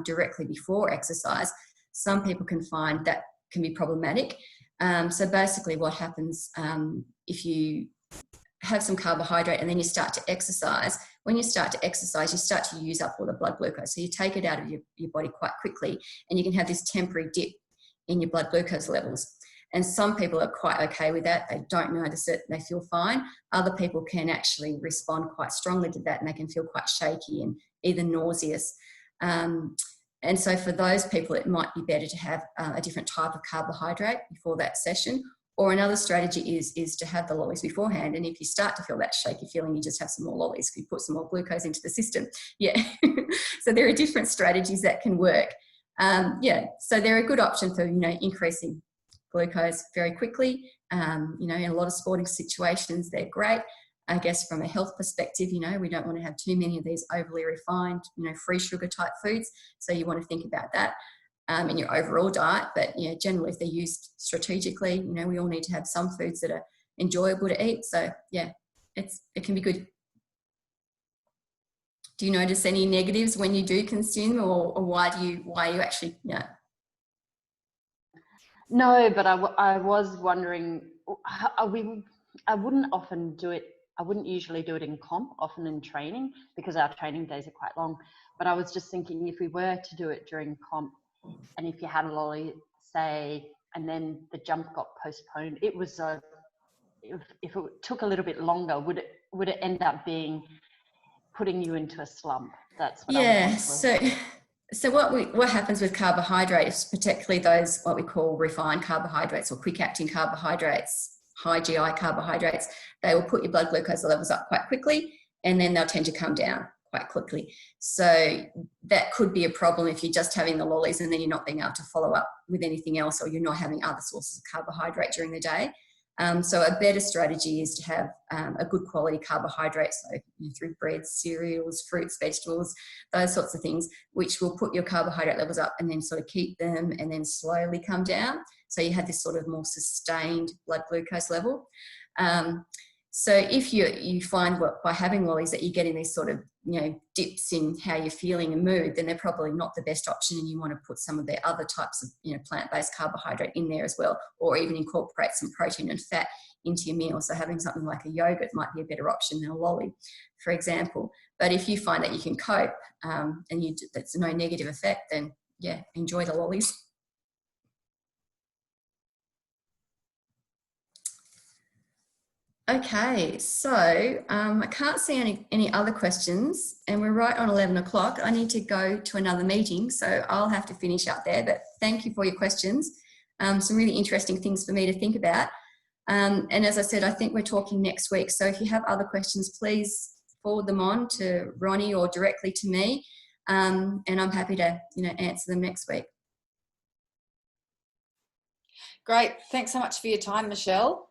directly before exercise, some people can find that can be problematic. So basically what happens if you have some carbohydrate and then you start to exercise, when you start to exercise, you start to use up all the blood glucose. So you take it out of your body quite quickly, and you can have this temporary dip in your blood glucose levels. And some people are quite okay with that. They don't notice it. They feel fine. Other people can actually respond quite strongly to that, and they can feel quite shaky and even nauseous. And so for those people, it might be better to have a different type of carbohydrate before that session. Or another strategy is to have the lollies beforehand. And if you start to feel that shaky feeling, you just have some more lollies. You put some more glucose into the system. Yeah. So there are different strategies that can work. So they're a good option for, increasing glucose very quickly. In a lot of sporting situations, they're great. I guess from a health perspective, we don't want to have too many of these overly refined, free sugar type foods. So you want to think about that in your overall diet. But generally, if they're used strategically, we all need to have some foods that are enjoyable to eat. So yeah, it can be good. Do you notice any negatives when you do consume, or why you actually? Yeah. No, but I was wondering. I wouldn't often do it. I wouldn't usually do it in comp, often in training, because our training days are quite long. But I was just thinking, if we were to do it during comp, and if you had a lolly, say, and then the jump got postponed, it was if it took a little bit longer, would it end up being putting you into a slump? That's what I was wondering. So what happens with carbohydrates, particularly those what we call refined carbohydrates or quick acting carbohydrates, high GI carbohydrates, they will put your blood glucose levels up quite quickly, and then they'll tend to come down quite quickly. So that could be a problem if you're just having the lollies and then you're not being able to follow up with anything else, or you're not having other sources of carbohydrate during the day. So a better strategy is to have a good quality carbohydrate, so through breads, cereals, fruits, vegetables, those sorts of things, which will put your carbohydrate levels up and then sort of keep them and then slowly come down. So you have this sort of more sustained blood glucose level. So if you find by having lollies that you're getting these sort of, dips in how you're feeling and mood, then they're probably not the best option, and you want to put some of the other types of, plant-based carbohydrate in there as well, or even incorporate some protein and fat into your meal. So having something like a yogurt might be a better option than a lolly, for example. But if you find that you can cope and that's no negative effect, then yeah, enjoy the lollies. Okay, so I can't see any other questions, and we're right on 11 o'clock. I need to go to another meeting, so I'll have to finish up there, but thank you for your questions. Some really interesting things for me to think about. And as I said, I think we're talking next week. So if you have other questions, please forward them on to Ronnie or directly to me, and I'm happy to answer them next week. Great. Thanks so much for your time, Michelle.